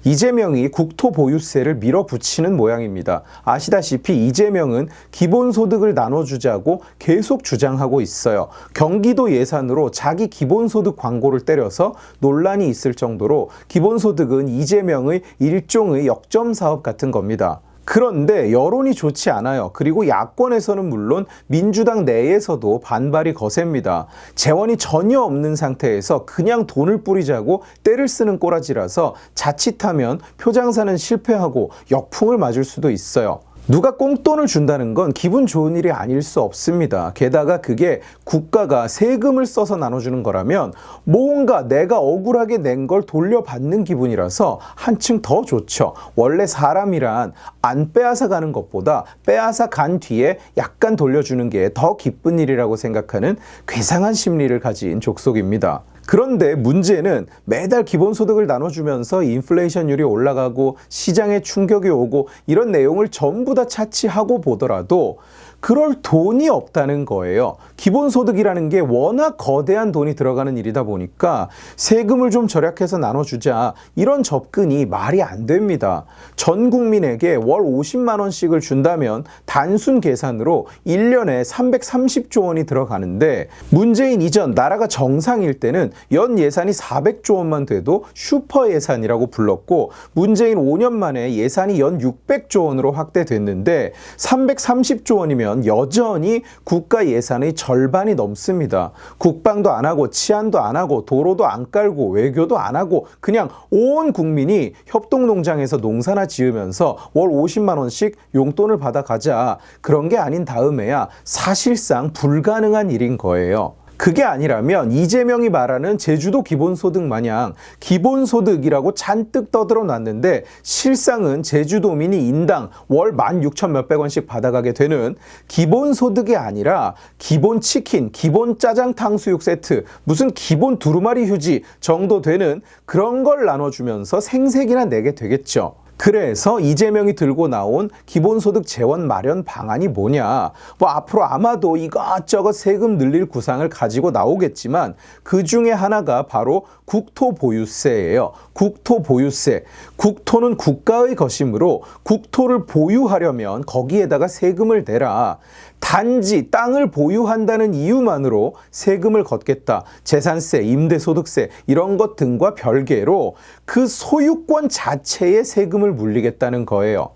이재명이 국토보유세를 밀어붙이는 모양입니다. 아시다시피 이재명은 기본소득을 나눠주자고 계속 주장하고 있어요. 경기도 예산으로 자기 기본소득 광고를 때려서 논란이 있을 정도로 기본소득은 이재명의 일종의 역점 사업 같은 겁니다. 그런데 여론이 좋지 않아요. 그리고 야권에서는 물론 민주당 내에서도 반발이 거셉니다. 재원이 전혀 없는 상태에서 그냥 돈을 뿌리자고 때를 쓰는 꼬라지라서 자칫하면 표장사는 실패하고 역풍을 맞을 수도 있어요. 누가 꽁돈을 준다는 건 기분 좋은 일이 아닐 수 없습니다. 게다가 그게 국가가 세금을 써서 나눠주는 거라면 뭔가 내가 억울하게 낸 걸 돌려받는 기분이라서 한층 더 좋죠. 원래 사람이란 안 빼앗아 가는 것보다 빼앗아 간 뒤에 약간 돌려주는 게 더 기쁜 일이라고 생각하는 괴상한 심리를 가진 족속입니다. 그런데 문제는 매달 기본소득을 나눠주면서 인플레이션율이 올라가고 시장에 충격이 오고 이런 내용을 전부 다 차치하고 보더라도 그럴 돈이 없다는 거예요. 기본소득이라는 게 워낙 거대한 돈이 들어가는 일이다 보니까 세금을 좀 절약해서 나눠주자 이런 접근이 말이 안 됩니다. 전 국민에게 월 50만 원씩을 준다면 단순 계산으로 1년에 330조 원이 들어가는데 문재인 이전 나라가 정상일 때는 연 예산이 400조 원만 돼도 슈퍼 예산이라고 불렀고 문재인 5년 만에 예산이 연 600조 원으로 확대됐는데 330조 원이면 여전히 국가 예산의 절반이 넘습니다. 국방도 안 하고 치안도 안 하고 도로도 안 깔고 외교도 안 하고 그냥 온 국민이 협동농장에서 농사나 지으면서 월 50만 원씩 용돈을 받아가자 그런 게 아닌 다음에야 사실상 불가능한 일인 거예요. 그게 아니라면 이재명이 말하는 제주도 기본소득 마냥 기본소득이라고 잔뜩 떠들어 놨는데 실상은 제주도민이 인당 월 16,000 몇백 원씩 받아가게 되는 기본소득이 아니라 기본 치킨, 기본 짜장 탕수육 세트, 무슨 기본 두루마리 휴지 정도 되는 그런 걸 나눠주면서 생색이나 내게 되겠죠. 그래서 이재명이 들고 나온 기본소득 재원 마련 방안이 뭐냐. 앞으로 아마도 이것저것 세금 늘릴 구상을 가지고 나오겠지만 그 중에 하나가 바로 국토보유세예요. 국토보유세. 국토는 국가의 것이므로 국토를 보유하려면 거기에다가 세금을 내라. 단지 땅을 보유한다는 이유만으로 세금을 걷겠다. 재산세, 임대소득세 이런 것 등과 별개로 그 소유권 자체에 세금을 물리겠다는 거예요.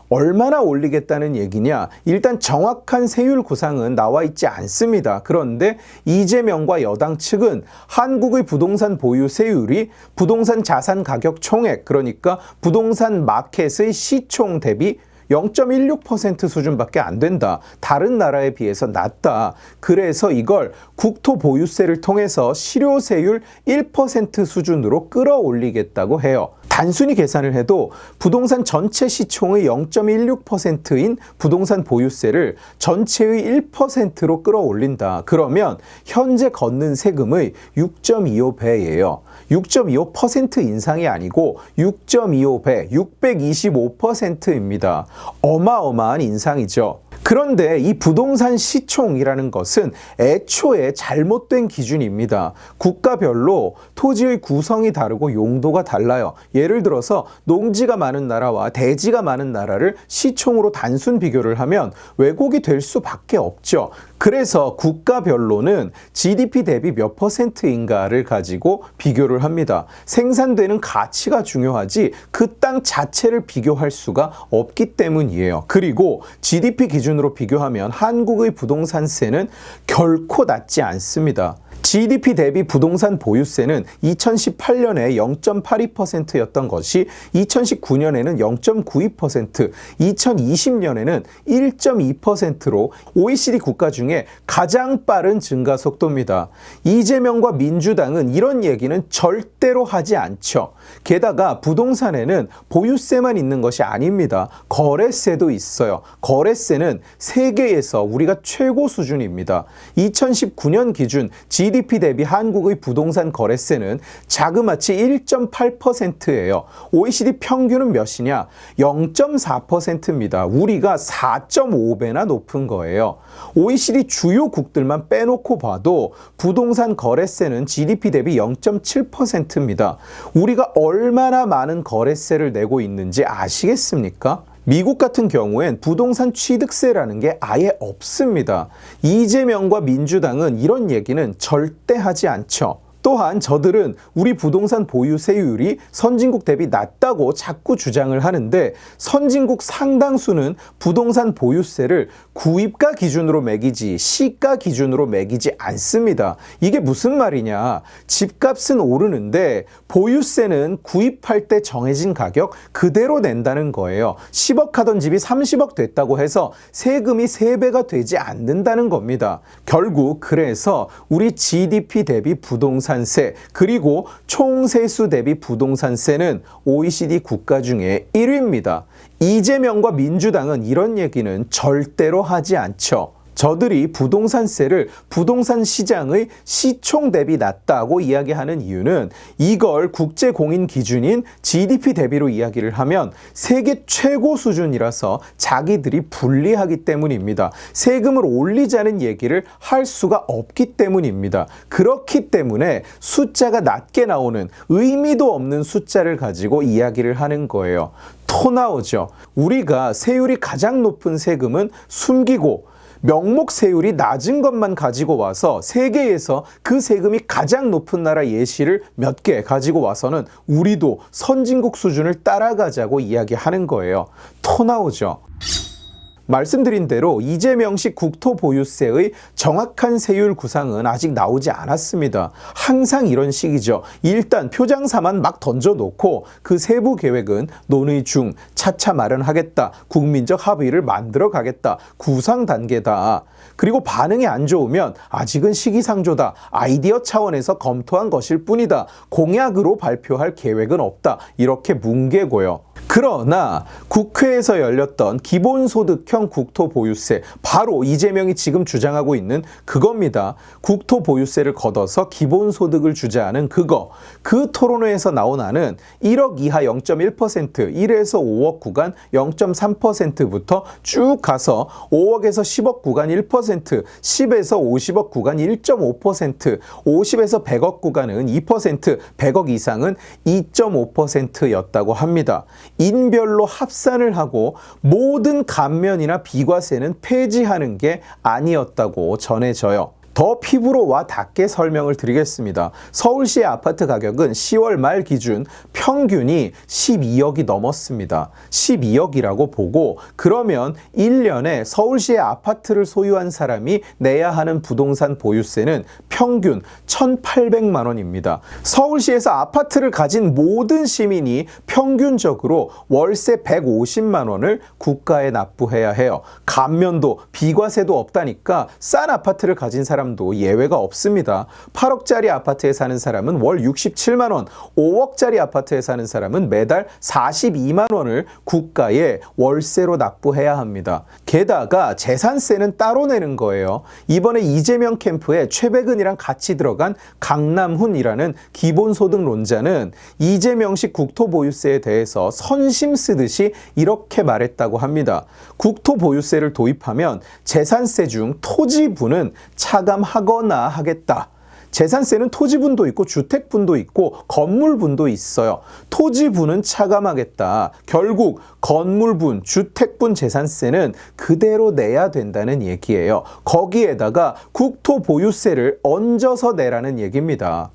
얼마나 올리겠다는 얘기냐? 일단 정확한 세율 구상은 나와 있지 않습니다. 그런데 이재명과 여당 측은 한국의 부동산 보유세율이 부동산 자산 가격 총액, 그러니까 부동산 마켓의 시총 대비 0.16% 수준밖에 안 된다. 다른 나라에 비해서 낮다. 그래서 이걸 국토보유세를 통해서 실효세율 1% 수준으로 끌어올리겠다고 해요. 단순히 계산을 해도 부동산 전체 시총의 0.16%인 부동산 보유세를 전체의 1%로 끌어올린다. 그러면 현재 걷는 세금의 6.25배예요. 6.25% 인상이 아니고 6.25배, 625%입니다. 어마어마한 인상이죠. 그런데 이 부동산 시총이라는 것은 애초에 잘못된 기준입니다. 국가별로 토지의 구성이 다르고 용도가 달라요. 예를 들어서 농지가 많은 나라와 대지가 많은 나라를 시총으로 단순 비교를 하면 왜곡이 될 수밖에 없죠. 그래서 국가별로는 GDP 대비 몇 %인가를 가지고 비교를 합니다. 생산되는 가치가 중요하지 그 땅 자체를 비교할 수가 없기 때문이에요. 그리고 GDP 기준으로 비교하면 한국의 부동산세는 결코 낮지 않습니다. GDP 대비 부동산 보유세는 2018년에 0.82%였던 것이 2019년에는 0.92%, 2020년에는 1.2%로 OECD 국가 중에 가장 빠른 증가 속도입니다. 이재명과 민주당은 이런 얘기는 절대로 하지 않죠. 게다가 부동산에는 보유세만 있는 것이 아닙니다. 거래세도 있어요. 거래세는 세계에서 우리가 최고 수준입니다. 2019년 기준 GDP GDP 대비 한국의 부동산 거래세는 자그마치 1.8%예요. OECD 평균은 몇이냐? 0.4%입니다. 우리가 4.5배나 높은 거예요. OECD 주요국들만 빼놓고 봐도 부동산 거래세는 GDP 대비 0.7%입니다. 우리가 얼마나 많은 거래세를 내고 있는지 아시겠습니까? 미국 같은 경우엔 부동산 취득세라는 게 아예 없습니다. 이재명과 민주당은 이런 얘기는 절대 하지 않죠. 또한 저들은 우리 부동산 보유세율이 선진국 대비 낮다고 자꾸 주장을 하는데 선진국 상당수는 부동산 보유세를 구입가 기준으로 매기지 시가 기준으로 매기지 않습니다. 이게 무슨 말이냐? 집값은 오르는데 보유세는 구입할 때 정해진 가격 그대로 낸다는 거예요. 10억 하던 집이 30억 됐다고 해서 세금이 3배가 되지 않는다는 겁니다. 결국 그래서 우리 GDP 대비 부동산세 그리고 총세수 대비 부동산세는 OECD 국가 중에 1위입니다. 이재명과 민주당은 이런 얘기는 절대로 하지 않죠. 저들이 부동산세를 부동산 시장의 시총 대비 낮다고 이야기하는 이유는 이걸 국제 공인 기준인 GDP 대비로 이야기를 하면 세계 최고 수준이라서 자기들이 불리하기 때문입니다. 세금을 올리자는 얘기를 할 수가 없기 때문입니다. 그렇기 때문에 숫자가 낮게 나오는 의미도 없는 숫자를 가지고 이야기를 하는 거예요. 토 나오죠. 우리가 세율이 가장 높은 세금은 숨기고 명목 세율이 낮은 것만 가지고 와서 세계에서 그 세금이 가장 높은 나라 예시를 몇 개 가지고 와서는 우리도 선진국 수준을 따라가자고 이야기하는 거예요. 토 나오죠. 말씀드린 대로 이재명식 국토보유세의 정확한 세율 구상은 아직 나오지 않았습니다. 항상 이런 식이죠. 일단 표장사만 막 던져놓고 그 세부 계획은 논의 중, 차차 마련하겠다, 국민적 합의를 만들어 가겠다, 구상 단계다. 그리고 반응이 안 좋으면 아직은 시기상조다, 아이디어 차원에서 검토한 것일 뿐이다, 공약으로 발표할 계획은 없다, 이렇게 뭉개고요. 그러나 국회에서 열렸던 기본소득형 국토보유세, 바로 이재명이 지금 주장하고 있는 그겁니다. 국토보유세를 걷어서 기본소득을 주자는 그거. 그 토론회에서 나온 안은 1억 이하 0.1%, 1에서 5억 구간 0.3%부터 쭉 가서 5억에서 10억 구간 1%, 10에서 50억 구간 1.5%, 50에서 100억 구간은 2%, 100억 이상은 2.5%였다고 합니다. 인별로 합산을 하고 모든 감면이나 비과세는 폐지하는 게 아니었다고 전해져요. 더 피부로 와 닿게 설명을 드리겠습니다. 서울시의 아파트 가격은 10월 말 기준 평균이 12억이 넘었습니다. 12억이라고 보고 그러면 1년에 서울시의 아파트를 소유한 사람이 내야 하는 부동산 보유세는 평균 1,800만 원입니다. 서울시에서 아파트를 가진 모든 시민이 평균적으로 월세 150만 원을 국가에 납부해야 해요. 감면도 비과세도 없다니까 싼 아파트를 가진 사람도 예외가 없습니다. 8억짜리 아파트에 사는 사람은 월 67만 원, 5억짜리 아파트에 사는 사람은 매달 42만 원을 국가에 월세로 납부해야 합니다. 게다가 재산세는 따로 내는 거예요. 이번에 이재명 캠프에 최백은이랑 같이 들어간 강남훈이라는 기본소득론자는 이재명식 국토보유세에 대해서 선심 쓰듯이 이렇게 말했다고 합니다. 국토보유세를 도입하면 재산세 중 토지분은 차감하거나 하겠다. 재산세는 토지분도 있고 주택분도 있고 건물분도 있어요. 토지분은 차감하겠다. 결국 건물분, 주택분 재산세는 그대로 내야 된다는 얘기예요. 거기에다가 국토보유세를 얹어서 내라는 얘기입니다.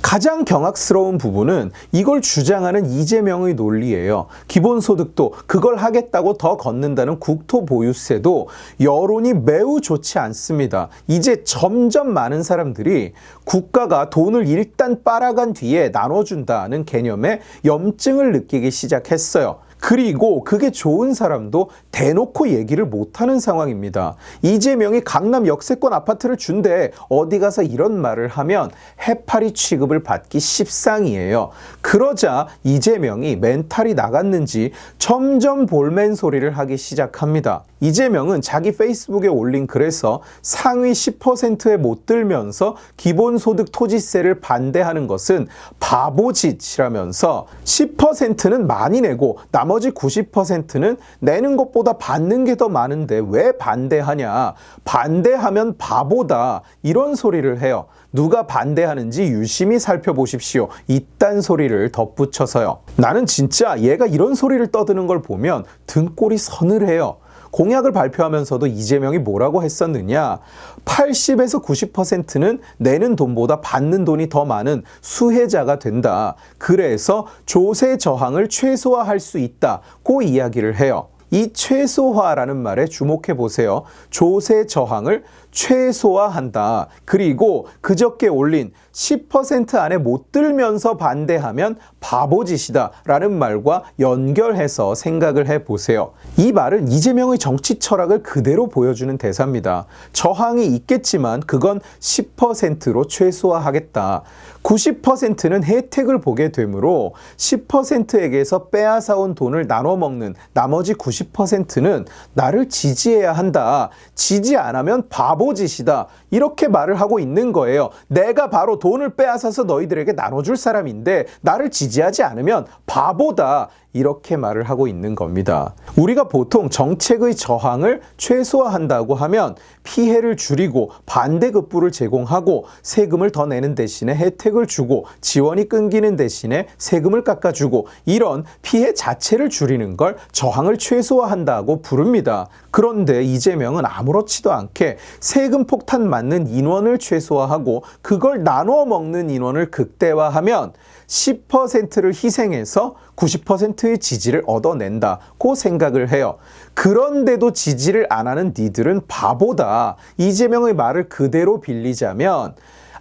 가장 경악스러운 부분은 이걸 주장하는 이재명의 논리예요. 기본소득도 그걸 하겠다고 더 걷는다는 국토보유세도 여론이 매우 좋지 않습니다. 이제 점점 많은 사람들이 국가가 돈을 일단 빨아간 뒤에 나눠준다는 개념에 염증을 느끼기 시작했어요. 그리고 그게 좋은 사람도 대놓고 얘기를 못하는 상황입니다. 이재명이 강남 역세권 아파트를 준대 어디 가서 이런 말을 하면 해파리 취급을 받기 십상이에요. 그러자 이재명이 멘탈이 나갔는지 점점 볼멘 소리를 하기 시작합니다. 이재명은 자기 페이스북에 올린 글에서 상위 10%에 못 들면서 기본소득 토지세를 반대하는 것은 바보짓이라면서 10%는 많이 내고 나머지 90%는 내는 것보다 받는 게 더 많은데 왜 반대하냐. 반대하면 바보다. 이런 소리를 해요. 누가 반대하는지 유심히 살펴보십시오. 이딴 소리를 덧붙여서요. 나는 진짜 얘가 이런 소리를 떠드는 걸 보면 등골이 서늘해요. 공약을 발표하면서도 이재명이 뭐라고 했었느냐. 80에서 90%는 내는 돈보다 받는 돈이 더 많은 수혜자가 된다. 그래서 조세 저항을 최소화할 수 있다고 이야기를 해요. 이 최소화라는 말에 주목해 보세요. 조세 저항을 최소화한다. 그리고 그저께 올린 10% 안에 못 들면서 반대하면 바보짓이다 라는 말과 연결해서 생각을 해보세요. 이 말은 이재명의 정치 철학을 그대로 보여주는 대사입니다. 저항이 있겠지만 그건 10%로 최소화하겠다. 90%는 혜택을 보게 되므로 10%에게서 빼앗아온 돈을 나눠 먹는 나머지 90%는 나를 지지해야 한다. 지지 안 하면 바보짓이다. 이렇게 말을 하고 있는 거예요. 내가 바로 돈을 빼앗아서 너희들에게 나눠줄 사람인데 나를 지지하지 않으면 바보다. 이렇게 말을 하고 있는 겁니다. 우리가 보통 정책의 저항을 최소화한다고 하면 피해를 줄이고 반대급부를 제공하고 세금을 더 내는 대신에 혜택을 주고 지원이 끊기는 대신에 세금을 깎아주고 이런 피해 자체를 줄이는 걸 저항을 최소화한다고 부릅니다. 그런데 이재명은 아무렇지도 않게 세금 폭탄 맞는 인원을 최소화하고 그걸 나눠 먹는 인원을 극대화하면 10%를 희생해서 90%의 지지를 얻어낸다고 생각을 해요. 그런데도 지지를 안 하는 니들은 바보다. 이재명의 말을 그대로 빌리자면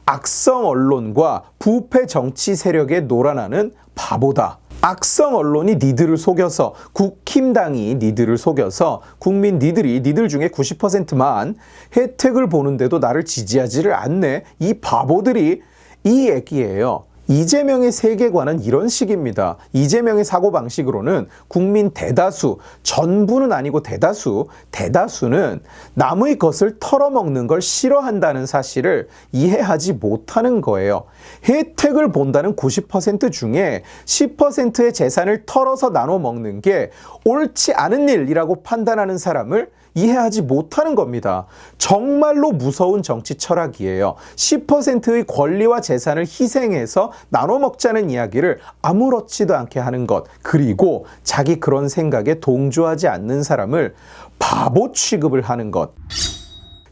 악성 언론과 부패 정치 세력에 놀아나는 바보다. 악성 언론이 니들을 속여서 국힘당이 니들을 속여서 국민 니들 중에 90%만 혜택을 보는데도 나를 지지하지를 않네. 이 바보들이 이 얘기예요. 이재명의 세계관은 이런 식입니다. 이재명의 사고방식으로는 국민 대다수, 전부는 아니고 대다수는 남의 것을 털어먹는 걸 싫어한다는 사실을 이해하지 못하는 거예요. 혜택을 본다는 90% 중에 10%의 재산을 털어서 나눠 먹는 게 옳지 않은 일이라고 판단하는 사람을 이해하지 못하는 겁니다. 정말로 무서운 정치 철학이에요. 10%의 권리와 재산을 희생해서 나눠 먹자는 이야기를 아무렇지도 않게 하는 것. 그리고 자기 그런 생각에 동조하지 않는 사람을 바보 취급을 하는 것.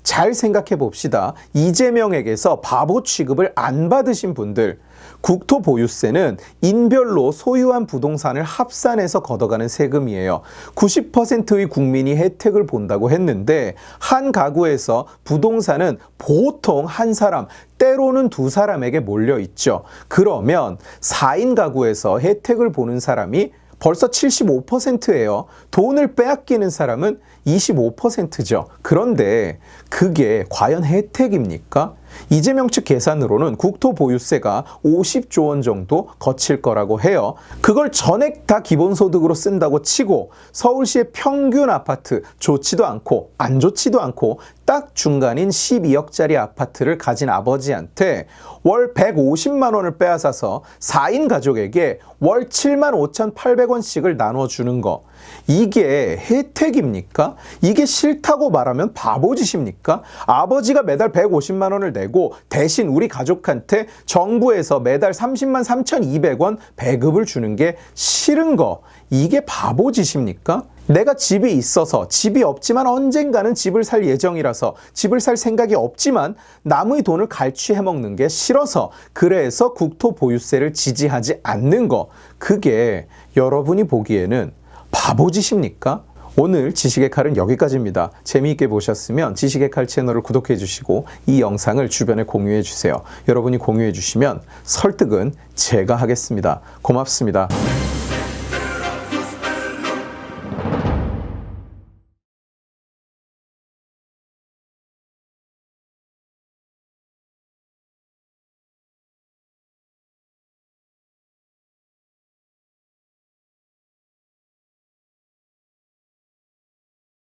잘 생각해 봅시다. 이재명에게서 바보 취급을 안 받으신 분들, 국토보유세는 인별로 소유한 부동산을 합산해서 걷어가는 세금이에요. 90%의 국민이 혜택을 본다고 했는데 한 가구에서 부동산은 보통 한 사람, 때로는 두 사람에게 몰려 있죠. 그러면 4인 가구에서 혜택을 보는 사람이 벌써 75%예요. 돈을 빼앗기는 사람은 25%죠. 그런데 그게 과연 혜택입니까? 이재명 측 계산으로는 국토보유세가 50조 원 정도 거칠 거라고 해요. 그걸 전액 다 기본소득으로 쓴다고 치고 서울시의 평균 아파트 좋지도 않고 안 좋지도 않고 딱 중간인 12억짜리 아파트를 가진 아버지한테 월 150만 원을 빼앗아서 4인 가족에게 월 75,800원씩을 나눠주는 거. 이게 혜택입니까? 이게 싫다고 말하면 바보짓입니까? 아버지가 매달 150만 원을 내고 대신 우리 가족한테 정부에서 매달 30만 3,200원 배급을 주는 게 싫은 거. 이게 바보짓입니까? 내가 집이 있어서 집이 없지만 언젠가는 집을 살 예정이라서 집을 살 생각이 없지만 남의 돈을 갈취해 먹는 게 싫어서 그래서 국토보유세를 지지하지 않는 거. 그게 여러분이 보기에는 바보짓입니까? 오늘 지식의 칼은 여기까지입니다. 재미있게 보셨으면 지식의 칼 채널을 구독해 주시고 이 영상을 주변에 공유해 주세요. 여러분이 공유해 주시면 설득은 제가 하겠습니다. 고맙습니다.